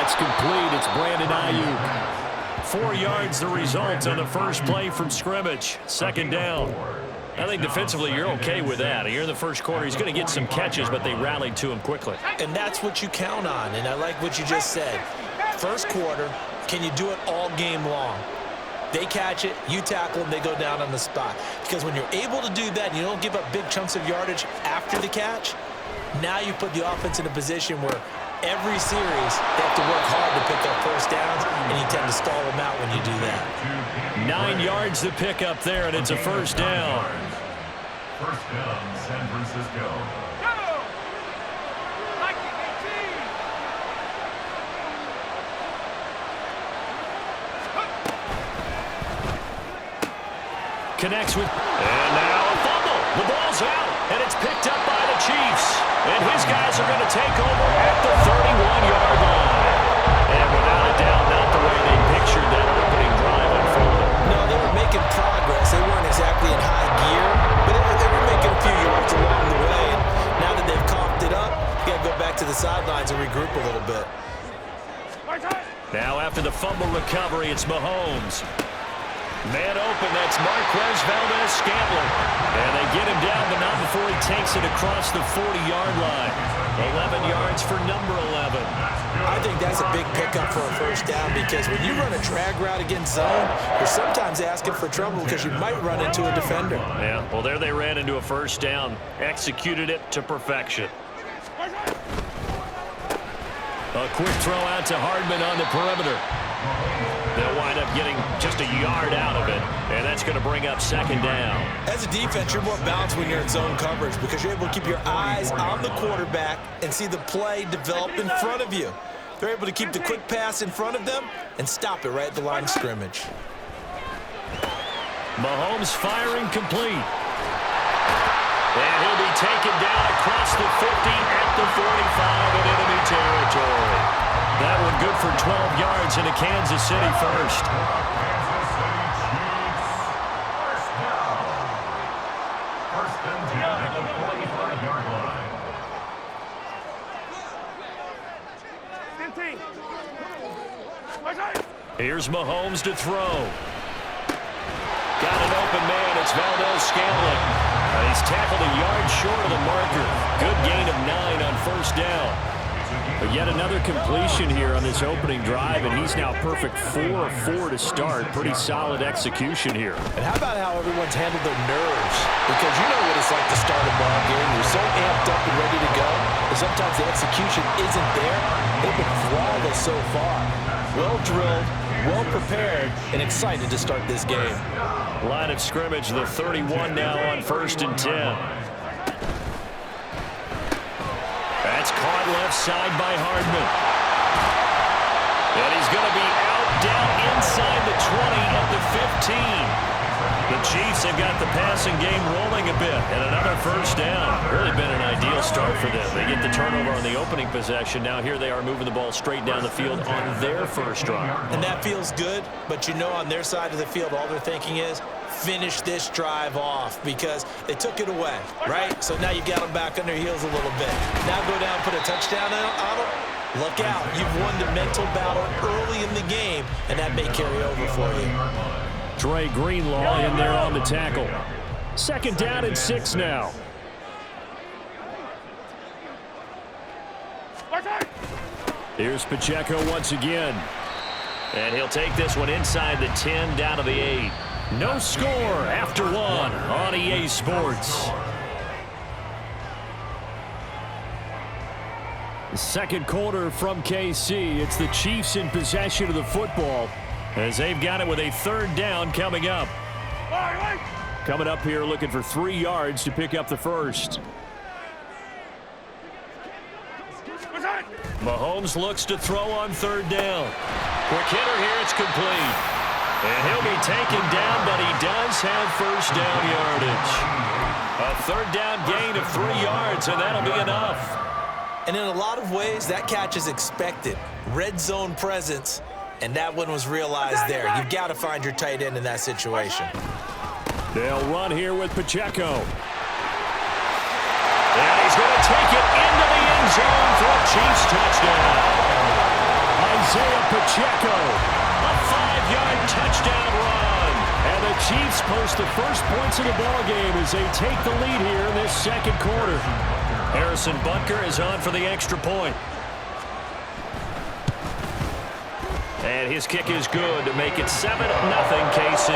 That's complete. It's Brandon Ayuk. 4 yards the result on the first play from scrimmage. Second down. I think defensively you're okay with that. Here in the first quarter, he's going to get some catches, but they rallied to him quickly. And that's what you count on, and I like what you just said. First quarter, can you do it all game long? They catch it, you tackle them, they go down on the spot. Because when you're able to do that and you don't give up big chunks of yardage after the catch, now you put the offense in a position where every series they have to work hard to pick up first downs, and you tend to stall them out when you do that. 9 yards to pick up there, and it's a first down. First down, San Francisco. Connects with, and now a fumble. The ball's out, and it's picked up by the Chiefs. And his guys are going to take over at the 31-yard line. And without a doubt, not the way they pictured that opening drive unfolding. No, they were making progress. They weren't exactly in high gear, but they were making a few yards along the way. And now that they've coughed it up, you got to go back to the sidelines and regroup a little bit. Now after the fumble recovery, it's Mahomes. Man open, that's Marquez Valdez-Scantling. And they get him down, but not before he takes it across the 40-yard line. 11 yards for number 11. I think that's a big pickup for a first down, because when you run a drag route against zone, you're sometimes asking for trouble because you might run into a defender. Yeah, well, there they ran into a first down. Executed it to perfection. A quick throw out to Hardman on the perimeter. They'll wind up getting just a yard out of it, and that's going to bring up second down. As a defense, you're more balanced when you're in zone coverage because you're able to keep your eyes on the quarterback and see the play develop in front of you. They're able to keep the quick pass in front of them and stop it right at the line of scrimmage. Mahomes firing complete. And he'll be taken down across the 50 at the 45 in enemy territory. That one good for 12 yards into Kansas City first. First and 10 at the 45-yard line. Here's Mahomes to throw. Got an open man. It's Valdez-Scantling. He's tackled a yard short of the marker. Good gain of 9 on first down. But yet another completion here on this opening drive, and he's now perfect 4 of 4 to start. Pretty solid execution here. And how about how everyone's handled their nerves? Because you know what it's like to start a ball game. You're so amped up and ready to go, but sometimes the execution isn't there. They've been flawless so far. Well drilled, well prepared, and excited to start this game. Line of scrimmage, the 31 now on first and 10. That's caught left side by Hardman. And he's going to be out down inside the 20 at the 15. The Chiefs have got the passing game rolling a bit, and another first down. Really been an ideal start for them. They get the turnover on the opening possession. Now here they are moving the ball straight down the field on their first drive. And that feels good, but you know on their side of the field all they're thinking is finish this drive off because they took it away, right? So now you got them back on their heels a little bit. Now go down, put a touchdown on them. Look out. You've won the mental battle early in the game, and that may carry over for you. Dre Greenlaw in there on the tackle. Second down and 6 now. Here's Pacheco once again. And he'll take this one inside the 10, down to the 8. No score after 1 on EA Sports. The second quarter from KC. It's the Chiefs in possession of the football as they've got it with a third down coming up. Coming up here looking for 3 yards to pick up the first. Mahomes looks to throw on third down. Quick hitter here, it's complete. And he'll be taken down, but he does have first down yardage. A third down gain of 3 yards, and that'll be enough. And in a lot of ways, that catch is expected. Red zone presence, and that one was realized there. You've got to find your tight end in that situation. They'll run here with Pacheco. And he's going to take it into the end zone for a Chiefs touchdown. Pacheco, a 5-yard touchdown run. And the Chiefs post the first points of the ballgame as they take the lead here in this second quarter. Harrison Butker is on for the extra point. And his kick is good to make it 7-0 KC.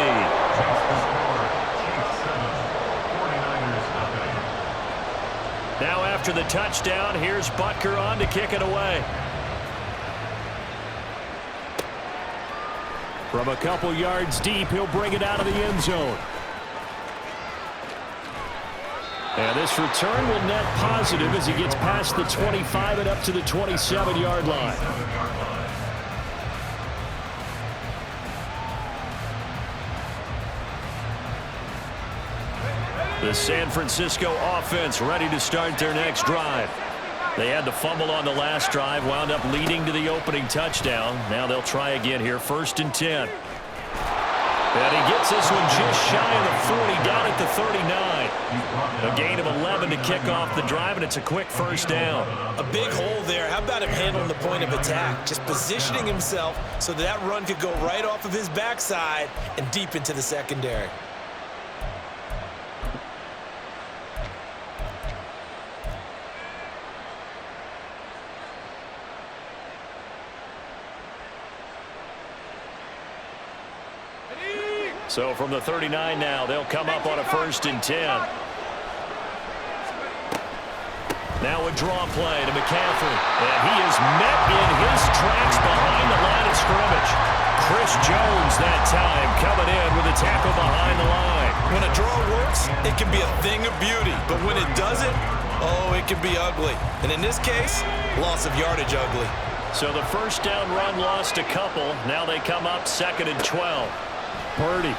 Now after the touchdown, here's Butker on to kick it away. From a couple yards deep, he'll bring it out of the end zone. And this return will net positive as he gets past the 25 and up to the 27-yard line. The San Francisco offense ready to start their next drive. They had the fumble on the last drive, wound up leading to the opening touchdown. Now they'll try again here, 1st and 10. And he gets this one just shy of the 40, down at the 39. A gain of 11 to kick off the drive, and it's a quick first down. A big hole there. How about him handling the point of attack? Just positioning himself so that run could go right off of his backside and deep into the secondary. So from the 39 now, they'll come up on a 1st and 10. Now a draw play to McCaffrey. And he is met in his tracks behind the line of scrimmage. Chris Jones that time coming in with a tackle behind the line. When a draw works, it can be a thing of beauty. But when it doesn't, oh, it can be ugly. And in this case, loss of yardage ugly. So the first down run lost a couple. Now they come up 2nd and 12. Purdy.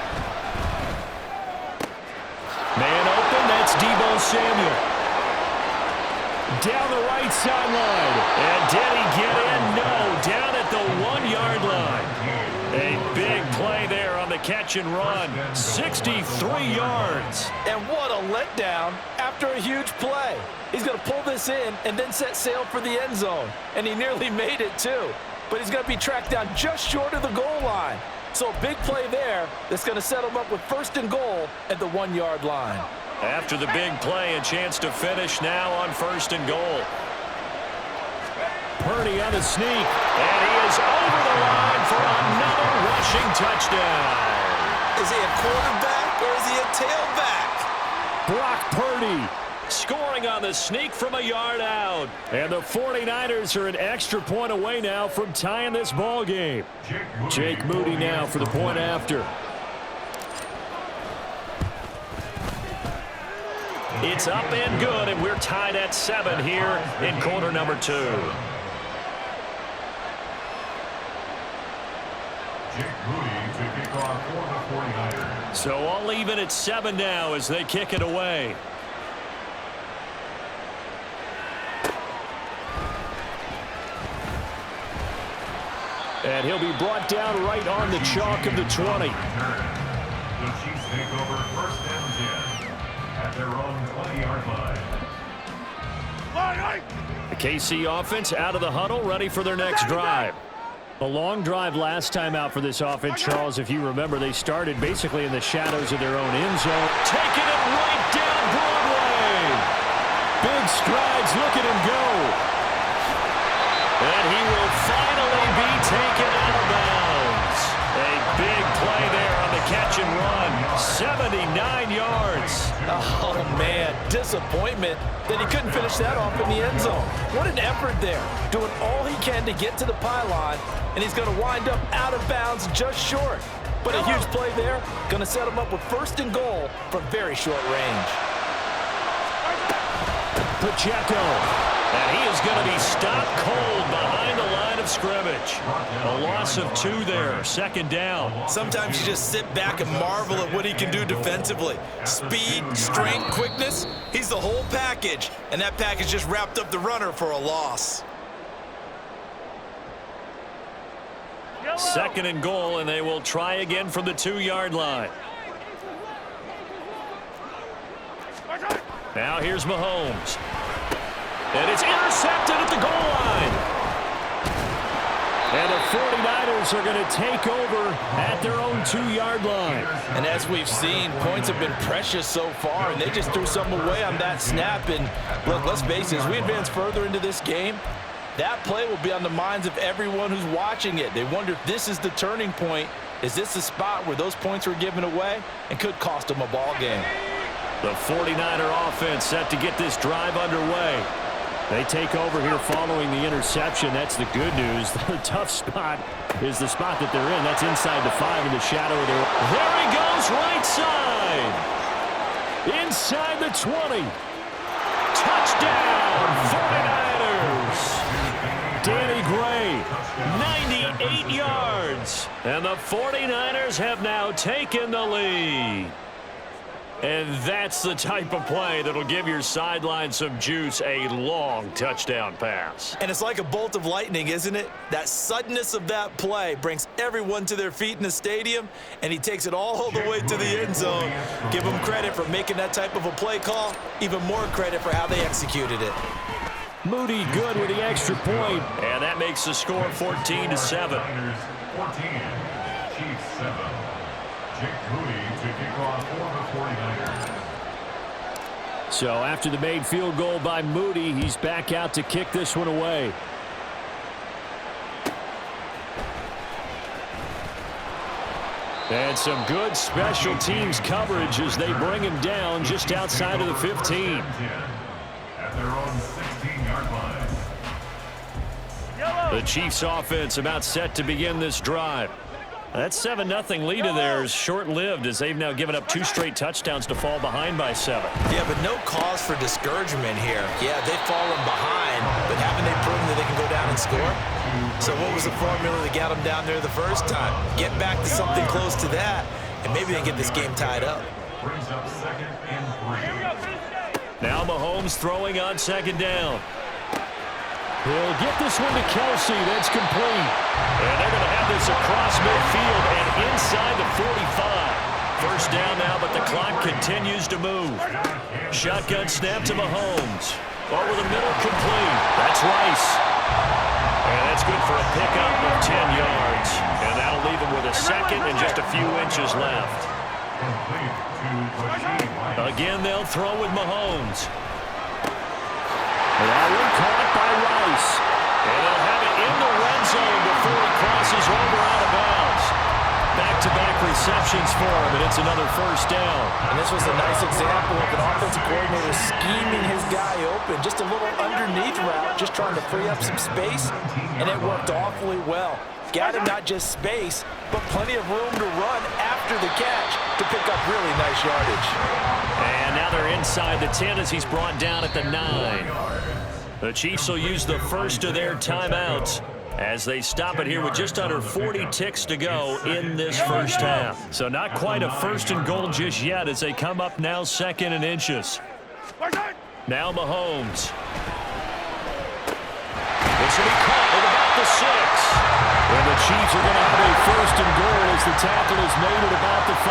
Man open, that's Deebo Samuel. Down the right sideline. And did he get in? No, down at the 1-yard line. A big play there on the catch and run. 63 yards. And what a letdown after a huge play. He's going to pull this in and then set sail for the end zone. And he nearly made it too. But he's going to be tracked down just short of the goal line. So a big play there that's going to set him up with 1st and goal at the 1-yard line. After the big play, a chance to finish now on 1st and goal. Purdy on the sneak, and he is over the line for another rushing touchdown. Is he a quarterback or is he a tailback? Brock Purdy scoring on the sneak from a yard out. And the 49ers are an extra point away now from tying this ball game. Jake Moody now for the point after. It's up and good, and we're tied at 7 here in quarter number 2. So all even at 7 now as they kick it away. And he'll be brought down right on the chalk of the 20. The Chiefs take over 1st and 10 at their own 20-yard line. The KC offense out of the huddle, ready for their next drive. A long drive last time out for this offense, Charles. If you remember, they started basically in the shadows of their own end zone. Taking it right down Broadway. Big strides. Look at him go. And he will finally be taken out of bounds. A big play there on the catch and run. 79 yards. Oh, man. Disappointment that he couldn't finish that off in the end zone. What an effort there. Doing all he can to get to the pylon, and he's going to wind up out of bounds just short. But a huge play there. Going to set him up with 1st and goal from very short range. Pacheco. And he is going to be stopped cold behind the line of scrimmage. A loss of 2 there, 2nd down. Sometimes you just sit back and marvel at what he can do defensively. Speed, strength, quickness, he's the whole package. And that package just wrapped up the runner for a loss. 2nd and goal, and they will try again from the 2-yard line. Now here's Mahomes. And it's intercepted at the goal line. And the 49ers are going to take over at their own 2-yard line. And as we've seen, points have been precious so far, and they just threw some away on that snap. And look, let's face it, as we advance further into this game, that play will be on the minds of everyone who's watching it. They wonder if this is the turning point. Is this the spot where those points were given away and could cost them a ball game? The 49er offense set to get this drive underway. They take over here following the interception. That's the good news. The tough spot is the spot that they're in. That's inside the 5 in the shadow of their... There he goes, right side. Inside the 20. Touchdown, 49ers. Danny Gray, 98 yards. And the 49ers have now taken the lead. And that's the type of play that'll give your sideline some juice, a long touchdown pass. And it's like a bolt of lightning, isn't it? That suddenness of that play brings everyone to their feet in the stadium, and he takes it all the way to the end zone. Give him credit for making that type of a play call, even more credit for how they executed it. Moody good with the extra point, and that makes the score 14-7. 14, Chiefs 7. Jake Moody to kick off for the 49ers. So after the made field goal by Moody, he's back out to kick this one away. And some good special teams coverage as they bring him down just outside of the 15. At their own 16-yard line. The Chiefs offense about set to begin this drive. That 7-0 lead of theirs short-lived as they've now given up 2 straight touchdowns to fall behind by 7. Yeah, but no cause for discouragement here. Yeah, they've fallen behind, but haven't they proven that they can go down and score? So what was the formula that got them down there the first time? Get back to something close to that, and maybe they can get this game tied up. Brings up 2nd and 3. Now Mahomes throwing on 2nd down. He'll get this one to Kelsey. That's complete. And they're going to have this across midfield and inside the 45. First down now, but the clock continues to move. Shotgun snap to Mahomes. Over the middle, complete. That's Rice. And that's good for a pickup of 10 yards. And that'll leave him with a second and just a few inches left. Again, they'll throw with Mahomes. That one caught by Rice. And they'll have it in the red zone before he crosses over out of bounds. Back-to-back receptions for him, and it's another first down. And this was a nice example of an offensive coordinator scheming his guy open. Just a little underneath route, just trying to free up some space, and it worked awfully well. Got him not just space, but plenty of room to run after the catch to pick up really nice yardage. And now they're inside the 10 as he's brought down at the 9. The Chiefs will use the first of their timeouts as they stop it here with just under 40 ticks to go in this first half. So not quite a first and goal just yet as they come up now 2nd and inches. Now Mahomes. This will be caught at about the 6. And the Chiefs are going to have a first and goal as the tackle is made at about the 5.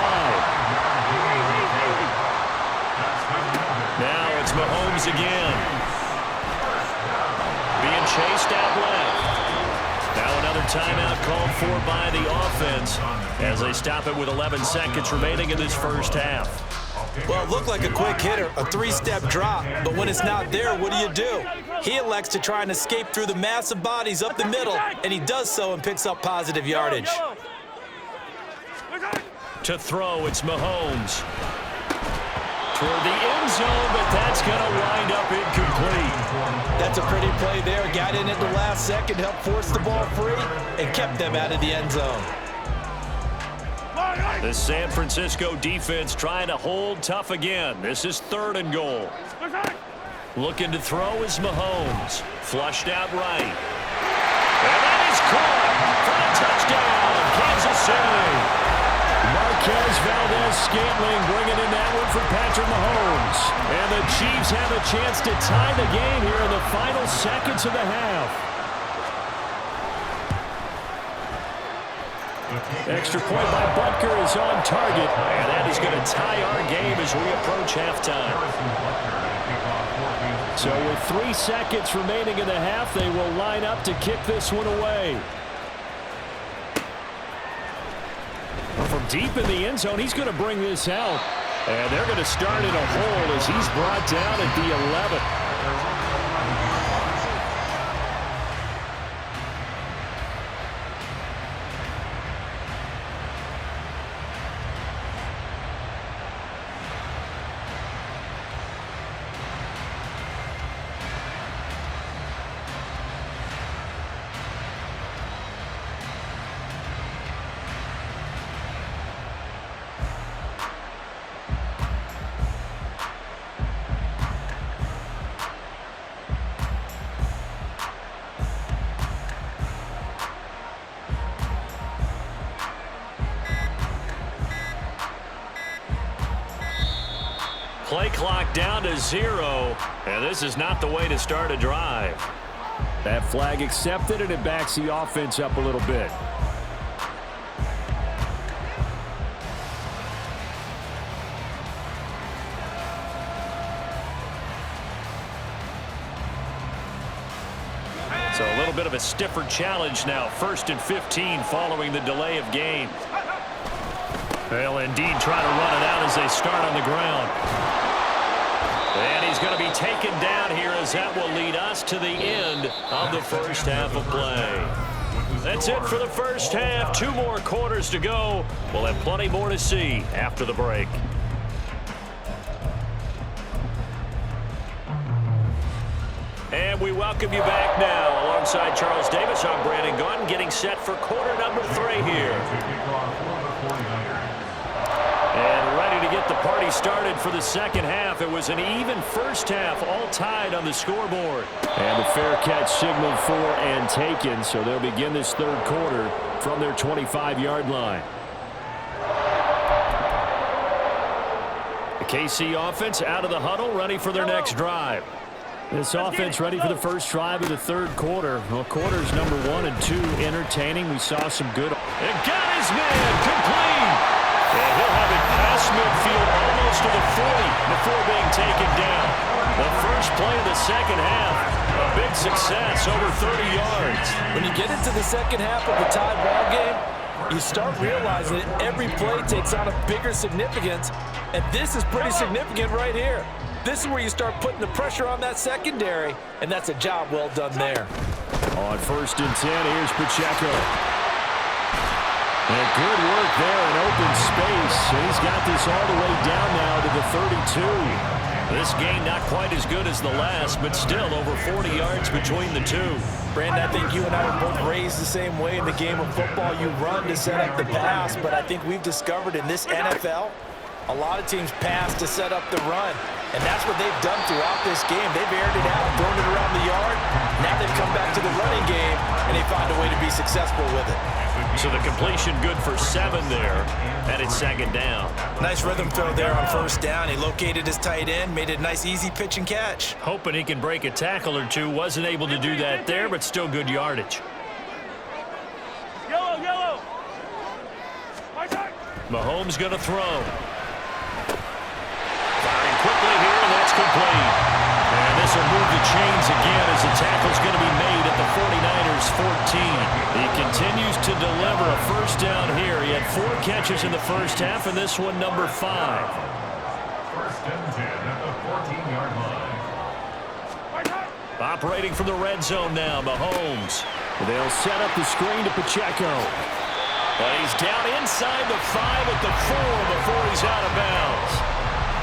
Now it's Mahomes again. Being chased out left. Now another timeout called for by the offense as they stop it with 11 seconds remaining in this first half. Well, it looked like a quick hitter, a 3-step drop, but when it's not there, what do? He elects to try and escape through the massive bodies up the middle, and he does so and picks up positive yardage. To throw, it's Mahomes. Toward the end zone, but that's going to wind up incomplete. That's a pretty play there. Got in at the last second, helped force the ball free, and kept them out of the end zone. The San Francisco defense trying to hold tough again. This is 3rd and goal. Looking to throw is Mahomes. Flushed out right. And that is caught for a touchdown, Kansas City. Marquez Valdez-Scantling bringing in that one for Patrick Mahomes. And the Chiefs have a chance to tie the game here in the final seconds of the half. Extra point by Butker is on target, and that is going to tie our game as we approach halftime. So with 3 seconds remaining in the half, they will line up to kick this one away. deep in the end zone. He's going to bring this out. And they're going to start in a hole as he's brought down at the 11. Play clock down to 0, and this is not the way to start a drive. That flag accepted, and it backs the offense up a little bit. So a little bit of a stiffer challenge now. 1st and 15 following the delay of game. They'll indeed try to run it out as they start on the ground. And he's going to be taken down here as that will lead us to the end of the first half of play. That's it for the first half. 2 more quarters to go. We'll have plenty more to see after the break. And we welcome you back now. Alongside Charles Davis, I'm Brandon Gunn, getting set for quarter number 3 here. And ready to get the party started for the second half. It was an even first half, all tied on the scoreboard. And the fair catch signaled for and taken, so they'll begin this third quarter from their 25-yard line. The KC offense out of the huddle, ready for their next drive. This offense ready for the first drive of the third quarter. Well, quarters number 1 and 2 entertaining. We saw some good. And got his man complete. And he'll have it past midfield almost to the 40 before being taken down. The first play of the second half, a big success, over 30 yards. When you get into the second half of a tied ball game, you start realizing that every play takes on a bigger significance, and this is pretty significant right here. This is where you start putting the pressure on that secondary, and that's a job well done there. On 1st and 10, here's Pacheco. And good work there in open space. And he's got this all the way down now to the 32. This game not quite as good as the last, but still over 40 yards between the two. Brandon, I think you and I were both raised the same way in the game of football. You run to set up the pass, but I think we've discovered in this NFL, a lot of teams pass to set up the run. And that's what they've done throughout this game. They've aired it out, thrown it around the yard. Now they've come back to the running game, and they found a way to be successful with it. So the completion good for 7 there, and it's 2nd down. Nice rhythm throw there on 1st down. He located his tight end, made it a nice easy pitch and catch. Hoping he can break a tackle or two. Wasn't able to do that there, but still good yardage. Yellow. Mahomes going to throw. Firing quickly here, and that's complete. And this will move the chains again as the tackle's going to be made at the 49ers 14. He continues to deliver a first down here. He had 4 catches in the first half, and this one number 5. 1st and 10 at the 14-yard line. Operating from the red zone now, Mahomes. They'll set up the screen to Pacheco. But he's down inside the 5 at the 4 before he's out of bounds.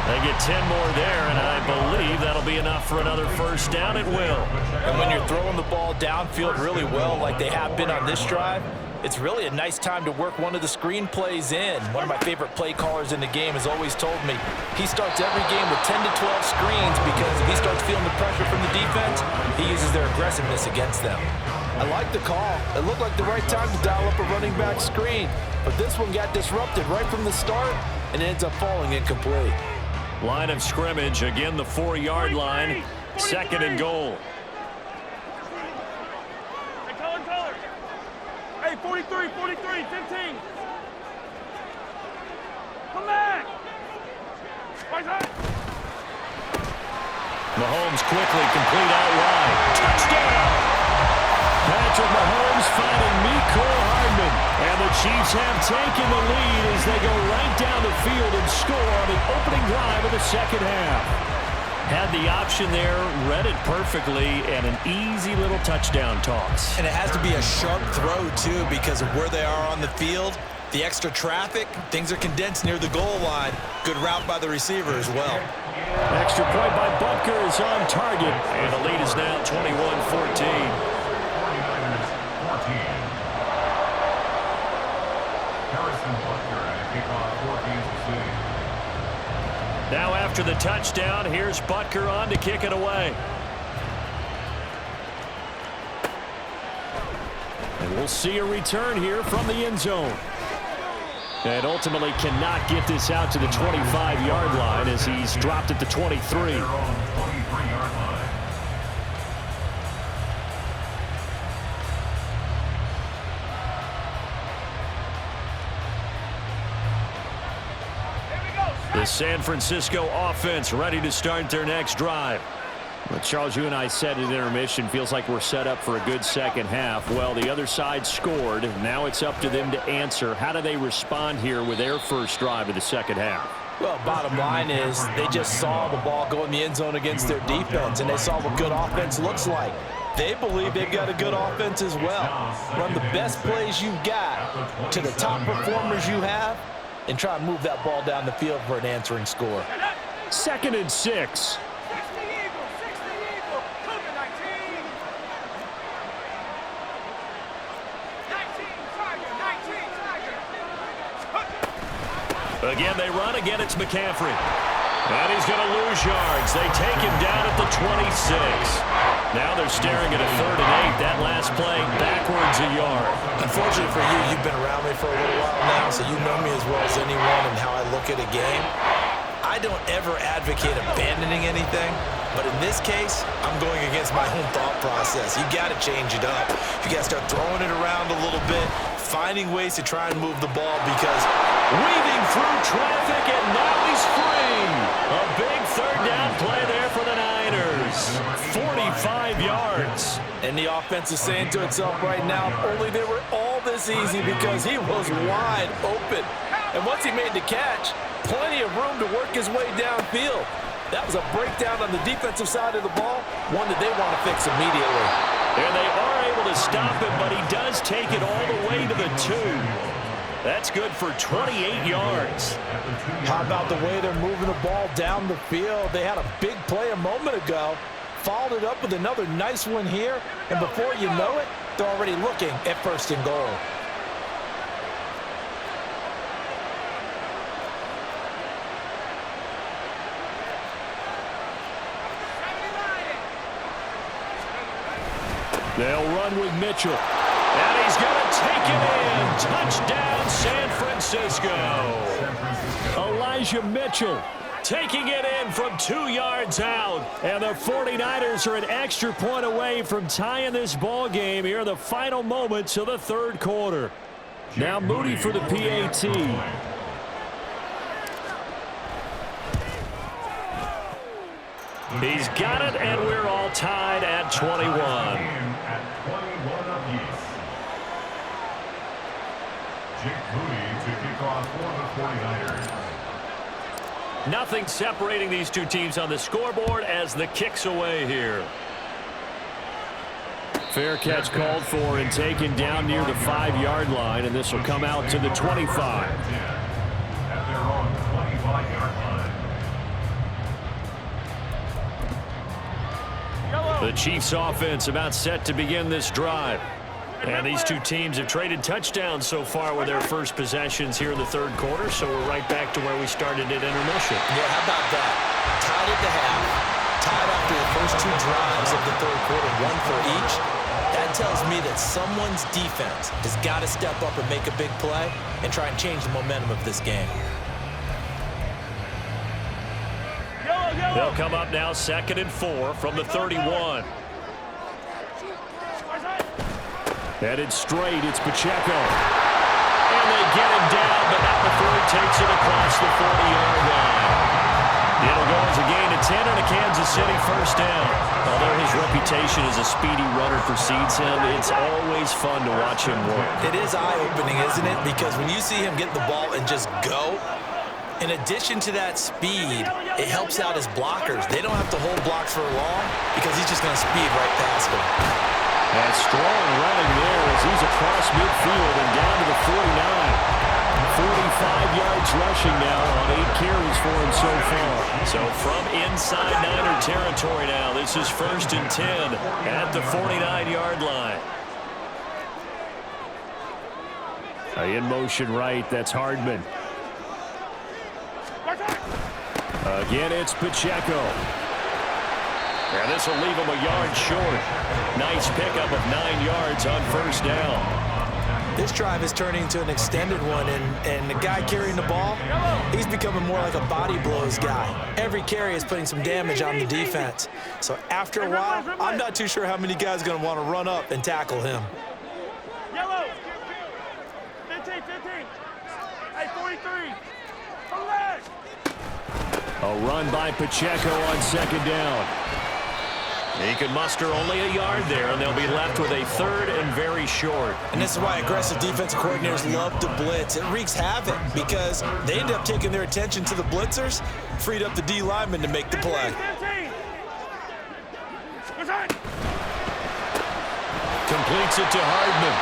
They get 10 more there, and I believe that'll be enough for another first down. It will. And when you're throwing the ball downfield really well like they have been on this drive, it's really a nice time to work one of the screen plays in. One of my favorite play callers in the game has always told me he starts every game with 10 to 12 screens because if he starts feeling the pressure from the defense, he uses their aggressiveness against them. I like the call. It looked like the right time to dial up a running back screen, but this one got disrupted right from the start and it ends up falling incomplete. Line of scrimmage, again the 4-yard line, 2nd and goal. Hey, 43, 15. Come back. Mahomes quickly complete out wide. Touchdown! Patrick Mahomes finding Mecole Hardman. And the Chiefs have taken the lead as they go right down the field and score on an opening drive of the second half. Had the option there, read it perfectly, and an easy little touchdown toss. And it has to be a sharp throw, too, because of where they are on the field. The extra traffic, things are condensed near the goal line. Good route by the receiver as well. Extra point by Butker is on target. And the lead is now 21-14. Now after the touchdown, here's Butker on to kick it away. And we'll see a return here from the end zone. And ultimately cannot get this out to the 25-yard line as he's dropped at the 23. The San Francisco offense ready to start their next drive. Well, Charles, you and I said at intermission, feels like we're set up for a good second half. Well, the other side scored. Now it's up to them to answer. How do they respond here with their first drive of the second half? Well, bottom line is they just saw the ball go in the end zone against their defense, and they saw what good offense looks like. They believe they've got a good offense as well. Run the best plays you've got to the top performers you have, and try and move that ball down the field for an answering score. 2nd and 6. Again, they run. Again, it's McCaffrey. And he's going to lose yards. They take him down at the 26. Now they're staring at a 3rd and 8. That last play backwards a yard. Unfortunately for you, you've been around me for a little while now, so you know me as well as anyone and how I look at a game. I don't ever advocate abandoning anything, but in this case, I'm going against my own thought process. You got to change it up. You got to start throwing it around a little bit, finding ways to try and move the ball, because weaving through traffic, and now he's free. A big 3rd down play there for the Niners. 45 yards. And the offense is saying to itself right now, only they were all this easy because he was wide open. And once he made the catch, plenty of room to work his way downfield. That was a breakdown on the defensive side of the ball, one that they want to fix immediately. And they are able to stop him, but he does take it all the way to the 2. That's good for 28 yards. How about the way they're moving the ball down the field? They had a big play a moment ago, followed it up with another nice one here, and before you know it, they're already looking at 1st and goal. They'll run with Mitchell. And he's going to take it in. Touchdown, San Francisco. Elijah Mitchell taking it in from 2 yards out. And the 49ers are an extra point away from tying this ball game here in the final moments of the 3rd quarter. Now Moody for the PAT. He's got it, and we're all tied at 21. Nothing separating these two teams on the scoreboard as the kick's away here. Fair catch called for and taken down near the 5-yard line, and this will come out to the 25. The Chiefs offense about set to begin this drive. And these two teams have traded touchdowns so far with their first possessions here in the 3rd quarter, so we're right back to where we started at intermission. Yeah, how about that? Tied at the half, tied after the first 2 drives of the 3rd quarter, 1 for each. That tells me that someone's defense has got to step up and make a big play and try and change the momentum of this game. They'll come up now 2nd and 4 from the 31. Headed straight, it's Pacheco. And they get him down, but not before he takes it across the 40-yard line. It'll go as a gain of 10 and a Kansas City first down. Although his reputation as a speedy runner precedes him, it's always fun to watch him work. It is eye-opening, isn't it? Because when you see him get the ball and just go, in addition to that speed, it helps out his blockers. They don't have to hold blocks for long because he's just going to speed right past them. And strong running there as he's across midfield and down to the 49. 45 yards rushing now on 8 carries for him so far. So from inside Niner territory now, this is 1st and 10 at the 49-yard line. In motion right, that's Hardman. Again, it's Pacheco. And this will leave him a yard short. Nice pickup of 9 yards on 1st down. This drive is turning into an extended one, and the guy carrying the ball, he's becoming more like a body blows guy. Every carry is putting some damage on the defense. So after a while, I'm not too sure how many guys are going to want to run up and tackle him. Yellow. 15, 15. Hey, 43. Come back. A run by Pacheco on 2nd down. He could muster only a yard there, and they'll be left with a 3rd and very short. And this is why aggressive defensive coordinators love to blitz. It wreaks havoc because they end up taking their attention to the blitzers, freed up the D lineman to make the play. 15. Completes it to Hardman.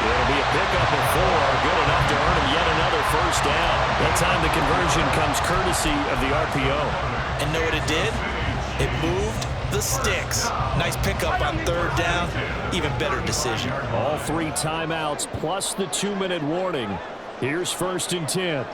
It'll be a pickup of 4, good enough to earn him yet another 1st down. That time the conversion comes courtesy of the RPO. And know what it did? It moved the sticks. Nice pickup on 3rd down. Even better decision. All 3 timeouts plus the 2-minute warning. Here's 1st and 10.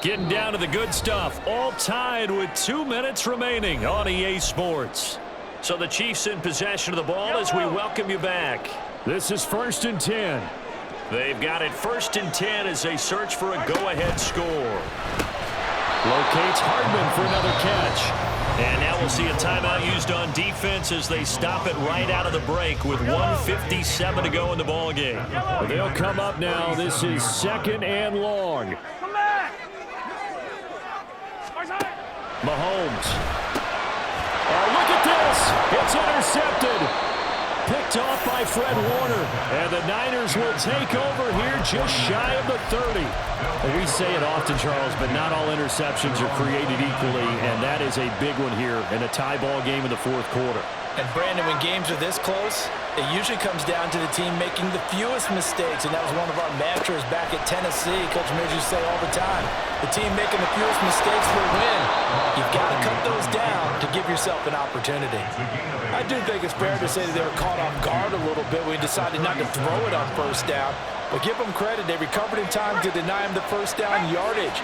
Getting down to the good stuff. All tied with 2 minutes remaining on EA Sports. So the Chiefs in possession of the ball as we welcome you back. This is 1st and 10. They've got it 1st and 10 as they search for a go-ahead score. Locates Hardman for another catch. And now we'll see a timeout used on defense as they stop it right out of the break with 1:57 to go in the ballgame. They'll come up now. This is 2nd and long. Come back. Mahomes. Oh, look at this. It's intercepted. Picked off by Fred Warner. And the Niners will take over here just shy of the 30. Well, we say it often, Charles, but not all interceptions are created equally, and that is a big one here in a tie ball game in the 4th quarter. And, Brandon, when games are this close, it usually comes down to the team making the fewest mistakes, and that was one of our mantras back at Tennessee. Coach Mears used to say all the time, the team making the fewest mistakes will win. You've got to cut those down to give yourself an opportunity. I do think it's fair to say that they were caught off guard a little bit when we decided not to throw it on 1st down. But give them credit, they recovered in time to deny him the 1st down yardage.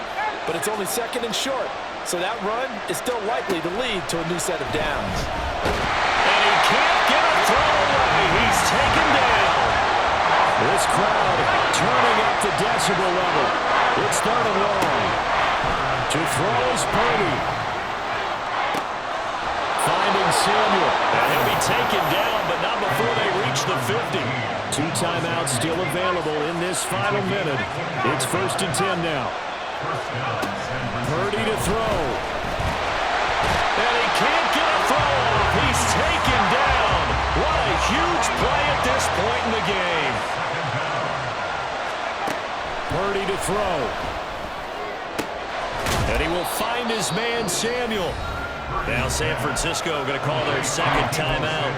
But it's only 2nd and short, so that run is still likely to lead to a new set of downs. And he can't get a throw away. He's taken down. This crowd turning up the decibel level. It's 3rd and long. To throw is Purdy. Finding Samuel. And he'll be taken down, but not before they reach the 50. 2 timeouts still available in this final minute. It's 1st and 10 now. Purdy to throw. And he can't get a throw off. He's taken down. What a huge play at this point in the game. Purdy to throw. And he will find his man, Samuel. Now San Francisco going to call their 2nd timeout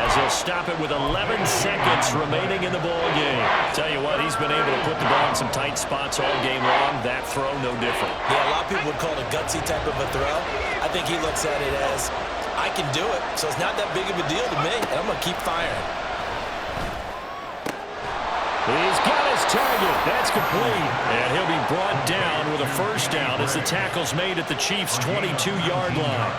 as he'll stop it with 11 seconds remaining in the ball game. Tell you what, he's been able to put the ball in some tight spots all game long. That throw, no different. Yeah, a lot of people would call it a gutsy type of a throw. I think he looks at it as, I can do it, so it's not that big of a deal to me, and I'm going to keep firing. He's got his target. That's complete. And he'll be brought down with a 1st down as the tackle's made at the Chiefs' 22-yard line.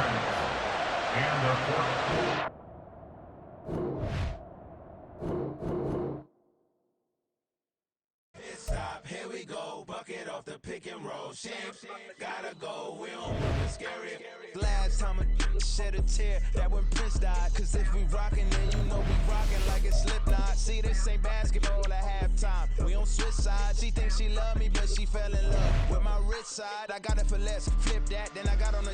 Stop, here we go, bucket off the pick and roll. Shame, gotta go, we don't want the scary. Last time shed a tear. That when Prince died. Cause if we rockin', then you know we rockin' like it's Slipknot. See, this ain't basketball at halftime. We on switch sides. She thinks she love me, but she fell in love with my rich side. I got it for less. Flip that, then I got on the